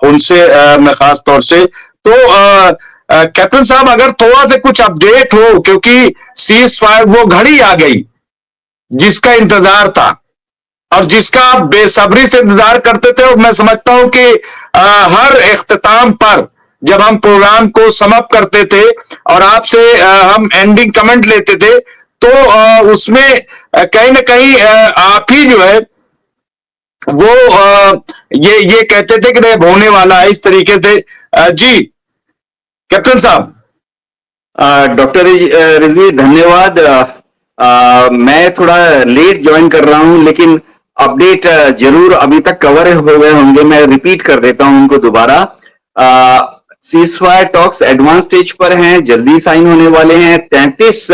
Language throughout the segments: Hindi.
उनसे मैं खास तौर से तो कैप्टन साहब अगर थोड़ा सा कुछ अपडेट हो, क्योंकि सीज फायर वो घड़ी आ गई जिसका इंतजार था और जिसका आप बेसब्री से इंतजार करते थे। और मैं समझता हूं कि हर इख्तिताम पर जब हम प्रोग्राम को समाप्त करते थे और आपसे हम एंडिंग कमेंट लेते थे, तो उसमें कहीं ना कहीं आप ही जो है वो ये कहते थे कि नहीं होने वाला है इस तरीके से। जी कैप्टन साहब। डॉक्टर रिजवी धन्यवाद। मैं थोड़ा लेट ज्वाइन कर रहा हूं, लेकिन अपडेट जरूर अभी तक कवर हो गए होंगे। मैं रिपीट कर देता हूं उनको दोबारा। सीजफायर टॉक्स एडवांस स्टेज पर हैं, जल्दी साइन होने वाले हैं। 33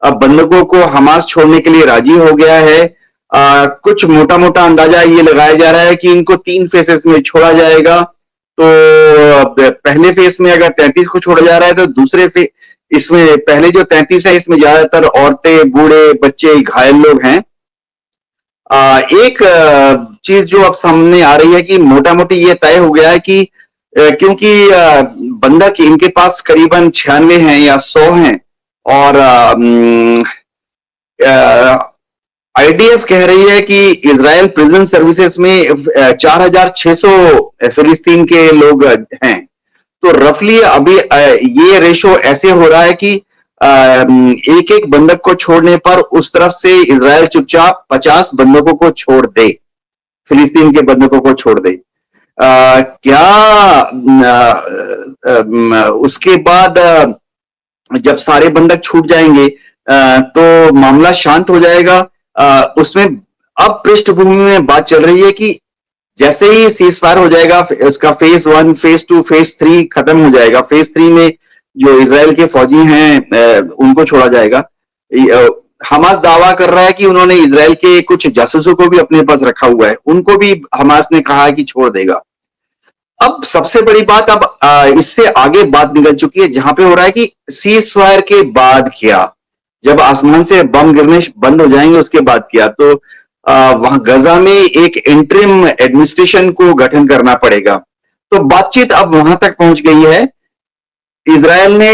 बंधकों को हमास छोड़ने के लिए राजी हो गया है। कुछ मोटा मोटा अंदाजा ये लगाया जा रहा है कि इनको 3 फेसेस में छोड़ा जाएगा। तो पहले फेस में अगर 33 को छोड़ा जा रहा है, तो दूसरे इसमें पहले जो 33 है, इसमें ज्यादातर औरतें, बूढ़े, बच्चे, घायल लोग हैं। एक चीज जो अब सामने आ रही है कि मोटा मोटी ये तय हो गया है कि क्योंकि बंधक इनके पास करीबन 96 हैं या 100 हैं, और आईडीएफ कह रही है कि इजराइल प्रिजन सर्विसेज में 4600 फिलिस्तीन के लोग हैं। तो रफली अभी ये रेशो ऐसे हो रहा है कि एक एक बंधक को छोड़ने पर उस तरफ से इजराइल चुपचाप 50 बंधकों को छोड़ दे, फिलिस्तीन के बंधकों को छोड़ दे। क्या उसके बाद जब सारे बंधक छूट जाएंगे तो मामला शांत हो जाएगा। उसमें अब पृष्ठभूमि में बात चल रही है कि जैसे ही सीज फायर हो जाएगा, उसका फेज 1, फेज 2, फेज 3 खत्म हो जाएगा। फेज 3 में जो इजराइल के फौजी हैं उनको छोड़ा जाएगा। हमास दावा कर रहा है कि उन्होंने इजराइल के कुछ जासूसों को भी अपने पास रखा हुआ है, उनको भी हमास ने कहा है कि छोड़ देगा। अब सबसे बड़ी बात, अब इससे आगे बात निकल चुकी है, जहां पे हो रहा है कि सीज फायर के बाद क्या, जब आसमान से बम गिरने बंद हो जाएंगे उसके बाद क्या। तो वहां गजा में एक इंटरिम एडमिनिस्ट्रेशन को गठन करना पड़ेगा। तो बातचीत अब वहां तक पहुंच गई है। इजराइल ने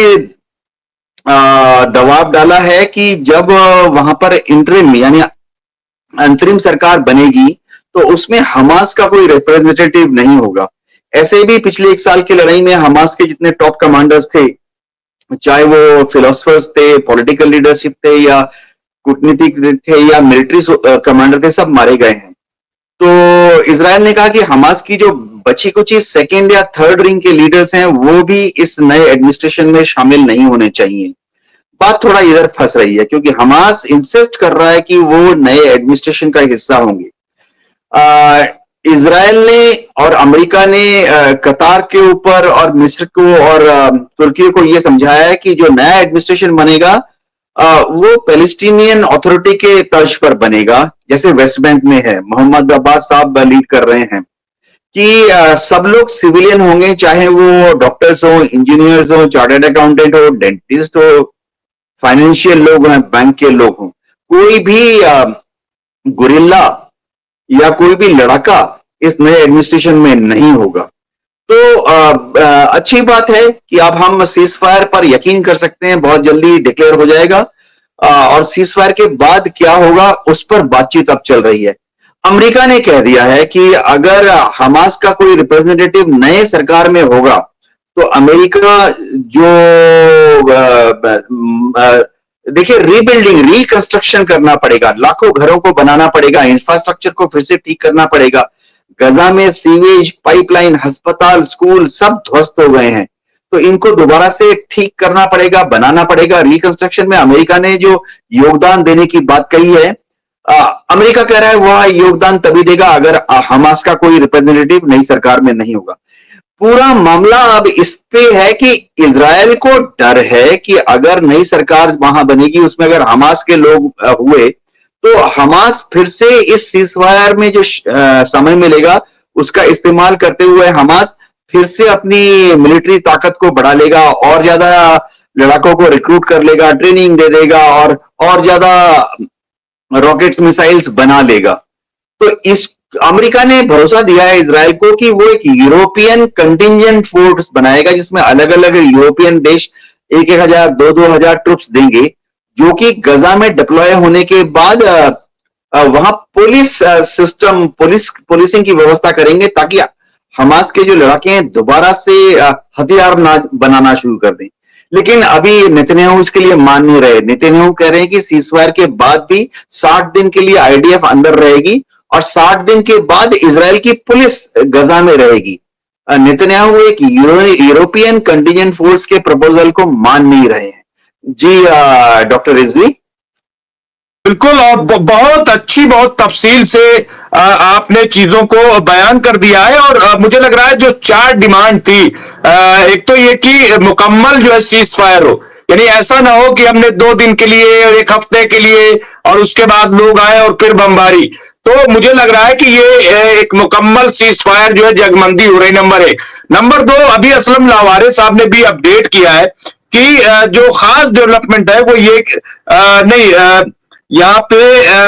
दबाव डाला है कि जब वहां पर इंटरिम यानी अंतरिम सरकार बनेगी, तो उसमें हमास का कोई रिप्रेजेंटेटिव नहीं होगा। ऐसे भी पिछले 1 साल की लड़ाई में हमास के जितने टॉप कमांडर्स थे, चाहे वो फिलोसफर्स थे, पॉलिटिकल लीडरशिप थे, या कूटनीतिक थे, या मिलिट्री कमांडर थे, सब मारे गए हैं। तो इजराइल ने कहा कि हमास की जो बची कुची सेकेंड या थर्ड रिंग के लीडर्स हैं, वो भी इस नए एडमिनिस्ट्रेशन में शामिल नहीं होने चाहिए। बात थोड़ा इधर फंस रही है, क्योंकि हमास इंसिस्ट कर रहा है कि वो नए एडमिनिस्ट्रेशन का हिस्सा होंगे। इजराइल ने और अमेरिका ने कतार के ऊपर और मिस्र को और तुर्की को यह समझाया है कि जो नया एडमिनिस्ट्रेशन बनेगा वो पैलेस्टीनियन अथॉरिटी के तर्ज पर बनेगा, जैसे वेस्ट बैंक में है, मोहम्मद अब्बास साहब लीड कर रहे हैं। कि सब लोग सिविलियन होंगे, चाहे वो डॉक्टर्स हो, इंजीनियर्स हो, चार्टर्ड अकाउंटेंट हो, डेंटिस्ट हो, फाइनेंशियल लोग हैं, बैंक के लोग हों। कोई भी गुरिल्ला या कोई भी लड़ाका इस नए एडमिनिस्ट्रेशन में नहीं होगा। तो अच्छी बात है कि अब हम सीज फायर पर यकीन कर सकते हैं, बहुत जल्दी डिक्लेयर हो जाएगा। और सीज फायर के बाद क्या होगा उस पर बातचीत अब चल रही है। अमेरिका ने कह दिया है कि अगर हमास का कोई रिप्रेजेंटेटिव नए सरकार में होगा, तो अमेरिका जो देखिए रीबिल्डिंग, रिकंस्ट्रक्शन करना पड़ेगा, लाखों घरों को बनाना पड़ेगा, इंफ्रास्ट्रक्चर को फिर से ठीक करना पड़ेगा। गजा में सीवेज, पाइपलाइन, अस्पताल, स्कूल सब ध्वस्त हो गए हैं, तो इनको दोबारा से ठीक करना पड़ेगा, बनाना पड़ेगा। रिकंस्ट्रक्शन में अमेरिका ने जो योगदान देने की बात कही है, अमेरिका कह रहा है वह योगदान तभी देगा अगर हमास का कोई रिप्रेजेंटेटिव नई सरकार में नहीं होगा। पूरा मामला अब इस पे है कि इजराइल को डर है कि अगर नई सरकार वहां बनेगी, उसमें अगर हमास के लोग हुए, तो हमास फिर से इस सीजफायर में जो समय मिलेगा उसका इस्तेमाल करते हुए हमास फिर से अपनी मिलिट्री ताकत को बढ़ा लेगा, और ज्यादा लड़ाकों को रिक्रूट कर लेगा, ट्रेनिंग दे देगा, और ज्यादा रॉकेट्स, मिसाइल्स बना लेगा। तो अमेरिका ने भरोसा दिया है इजराइल को कि वो एक यूरोपियन कंटिजेंट फोर्स बनाएगा जिसमें अलग अलग यूरोपियन देश 1,000 2,000 ट्रुप्स देंगे, जो कि गजा में डिप्लॉय होने के बाद वहां पुलिस सिस्टम पुलिसिंग की व्यवस्था करेंगे ताकि हमास के जो लड़ाके हैं दोबारा से हथियार बनाना शुरू कर दें। लेकिन अभी नेतन्याहू इसके लिए मान नहीं रहे। नेतन्याहू कह रहे हैं कि सीजफायर के बाद भी 60 दिन के लिए आईडीएफ अंदर रहेगी और 60 दिन के बाद इजराइल की पुलिस गजा में रहेगी। नेतन्याहू एक यूरोपियन कंटिजेंट फोर्स के प्रपोजल को मान नहीं रहे हैं। जी डॉक्टर रिजवी। बिल्कुल, और बहुत अच्छी, बहुत तफसील से आपने चीजों को बयान कर दिया है। और मुझे लग रहा है जो 4 डिमांड थी, एक तो ये कि मुकम्मल जो है सीज फायर हो, यानी ऐसा ना हो कि हमने 2 दिन के लिए और 1 हफ्ते के लिए और उसके बाद लोग आए और फिर बमबारी। तो मुझे लग रहा है कि ये एक मुकम्मल सीज फायर जो है जगमंदी हो रही, नंबर 1। नंबर 2, अभी असलम लावारे साहब ने भी अपडेट किया है कि जो खास डेवलपमेंट है वो ये नहीं, यहाँ पे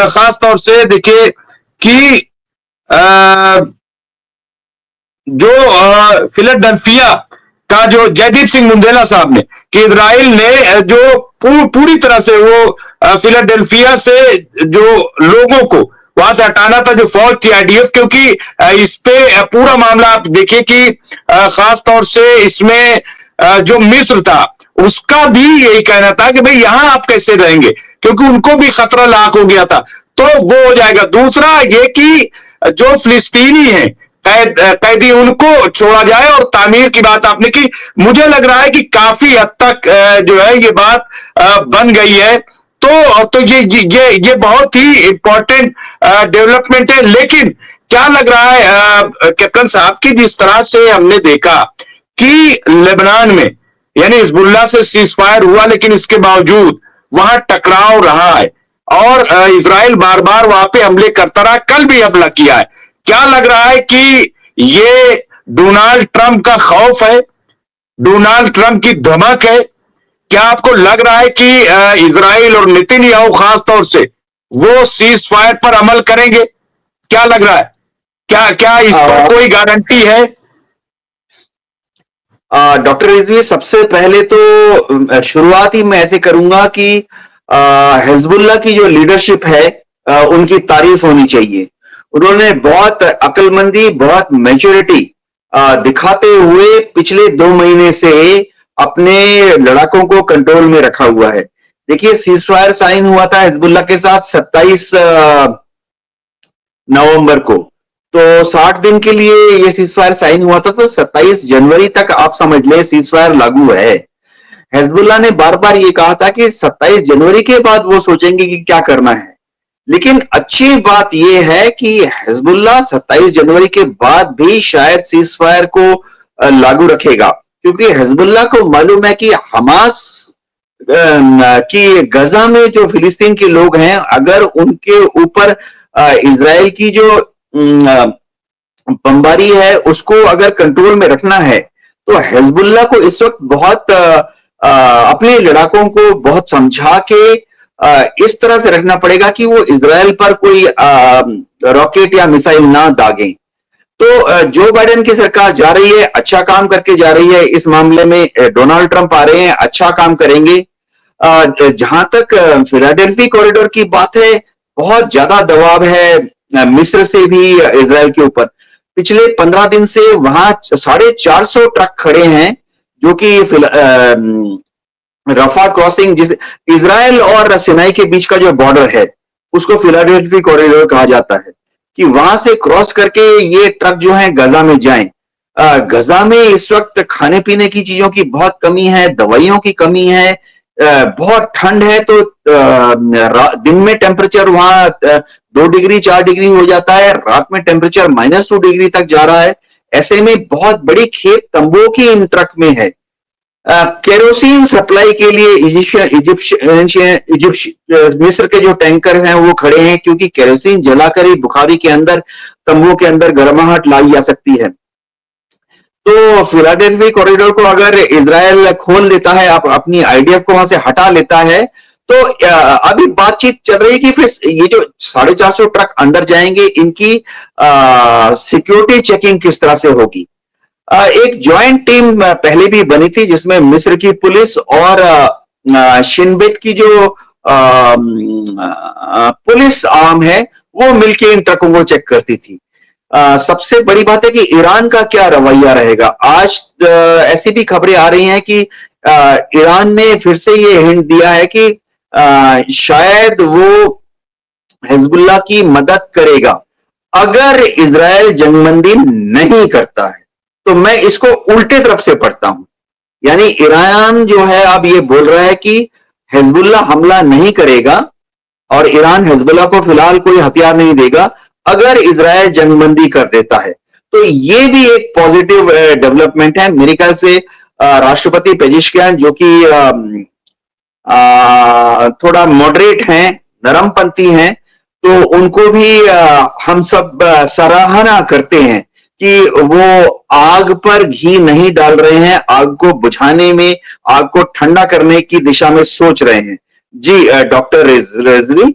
खास तौर से देखिए कि जो फिलाडेल्फिया का जो जयदीप सिंह मुंडेला साहब ने, कि इजराइल ने जो पूरी तरह से वो फिलाडेल्फिया से जो लोगों को वहां से हटाना था, जो फौज थी आईडीएफ, क्योंकि इस पे पूरा मामला आप देखिए कि खास तौर से इसमें जो मिस्र था उसका भी यही कहना था कि भाई यहां आप कैसे रहेंगे, क्योंकि उनको भी खतरा लाक हो गया था, तो वो हो जाएगा। दूसरा ये कि जो फिलिस्तीनी है कैदी उनको छोड़ा जाए, और तामीर की बात आपने की। मुझे लग रहा है कि काफी हद तक जो है ये बात बन गई है। तो ये बहुत ही इंपॉर्टेंट डेवलपमेंट है। लेकिन क्या लग रहा है कैप्टन साहब की, जिस तरह से हमने देखा कि लेबनान में यानी हिजबुल्लाह से सीज फायर हुआ, लेकिन इसके बावजूद वहां टकराव रहा है और इजराइल बार बार वहां पे हमले करता रहा, कल भी हमला किया है। क्या लग रहा है कि ये डोनाल्ड ट्रंप का खौफ है, डोनाल्ड ट्रंप की धमक है? क्या आपको लग रहा है कि इजराइल और नेतन्याहू खास तौर से वो सीज फायर पर अमल करेंगे? क्या लग रहा है? क्या क्या इस पर कोई गारंटी है? डॉक्टर रिजवी, सबसे पहले तो शुरुआत ही मैं ऐसे करूंगा कि हिजबुल्लाह की जो लीडरशिप है उनकी तारीफ होनी चाहिए। उन्होंने बहुत अक्लमंदी, बहुत मैच्योरिटी दिखाते हुए पिछले 2 महीने से अपने लड़ाकों को कंट्रोल में रखा हुआ है। देखिए, सीजफायर साइन हुआ था हिजबुल्लाह के साथ 27 नवंबर को, तो 60 दिन के लिए ये सीजफायर साइन हुआ था, तो 27 जनवरी तक आप समझ ले सीजफायर लागू है। हिजबुल्लाह ने बार बार ये कहा था कि 27 जनवरी के बाद वो सोचेंगे कि क्या करना है। लेकिन अच्छी बात यह है कि हिजबुल्लाह 27 जनवरी के बाद भी शायद सीजफायर को लागू रखेगा, क्योंकि हिजबुल्लाह को मालूम है कि हमास कि गजा में जो फिलिस्तीन के लोग हैं, अगर उनके ऊपर इजराइल की जो बमबारी है उसको अगर कंट्रोल में रखना है, तो हिजबुल्लाह को इस वक्त बहुत अपने लड़ाकों को बहुत समझा के इस तरह से रखना पड़ेगा कि वो इजराइल पर कोई रॉकेट या मिसाइल ना दागे। तो जो बाइडेन की सरकार जा रही है, अच्छा काम करके जा रही है इस मामले में। डोनाल्ड ट्रंप आ रहे हैं, अच्छा काम करेंगे। जहां तक फिलाडेल्फी कॉरिडोर की बात है, बहुत ज्यादा दबाव है मिस्र से भी इजराइल के ऊपर। पिछले 15 दिन से वहां 450 ट्रक खड़े हैं, जो कि रफा क्रॉसिंग, जिस इजराइल और सिनाई के बीच का जो बॉर्डर है उसको फिलाडेल्फी कॉरिडोर कहा जाता है, कि वहां से क्रॉस करके ये ट्रक जो है गजा में जाएं। गजा में इस वक्त खाने पीने की चीजों की बहुत कमी है, दवाइयों की कमी है, बहुत ठंड है, तो दिन में टेम्परेचर वहां 2 डिग्री 4 डिग्री हो जाता है, रात में टेम्परेचर -2 डिग्री तक जा रहा है। ऐसे में बहुत बड़ी खेप तंबुओं की इन ट्रक में है। केरोसिन सप्लाई के लिए मिस्र के जो टैंकर हैं वो खड़े हैं, क्योंकि केरोसिन जलाकर ही बुखारी के अंदर, तंबुओं के अंदर गर्माहट लाई जा सकती है। तो फिलाडेल्फी कॉरिडोर को अगर इजराइल खोल लेता है, अपनी आईडीएफ को वहां से हटा लेता है, तो अभी बातचीत चल रही है कि फिर ये जो 450 ट्रक अंदर जाएंगे, इनकी सिक्योरिटी चेकिंग किस तरह से होगी। एक ज्वाइंट टीम पहले भी बनी थी जिसमें मिस्र की पुलिस और शिनबेट की जो पुलिस आर्म है वो मिलके इन ट्रकों को चेक करती थी। सबसे बड़ी बात है कि ईरान का क्या रवैया रहेगा। आज ऐसी भी खबरें आ रही हैं कि ईरान ने फिर से ये हिंट दिया है कि शायद वो हिजबुल्लाह की मदद करेगा अगर इजराइल जंगबंदी नहीं करता है। तो मैं इसको उल्टे तरफ से पढ़ता हूं, यानी ईरान जो है अब ये बोल रहा है कि हिजबुल्लाह हमला नहीं करेगा और ईरान हिजबुल्लाह को फिलहाल कोई हथियार नहीं देगा अगर इजराइल जंगबंदी कर देता है। तो ये भी एक पॉजिटिव डेवलपमेंट है मेरे ख्याल से। राष्ट्रपति पेजिशकियान जो कि थोड़ा मॉडरेट हैं, नरमपंथी हैं, तो उनको भी हम सब सराहना करते हैं कि वो आग पर घी नहीं डाल रहे हैं, आग को बुझाने में, आग को ठंडा करने की दिशा में सोच रहे हैं। जी डॉक्टर रिजवी।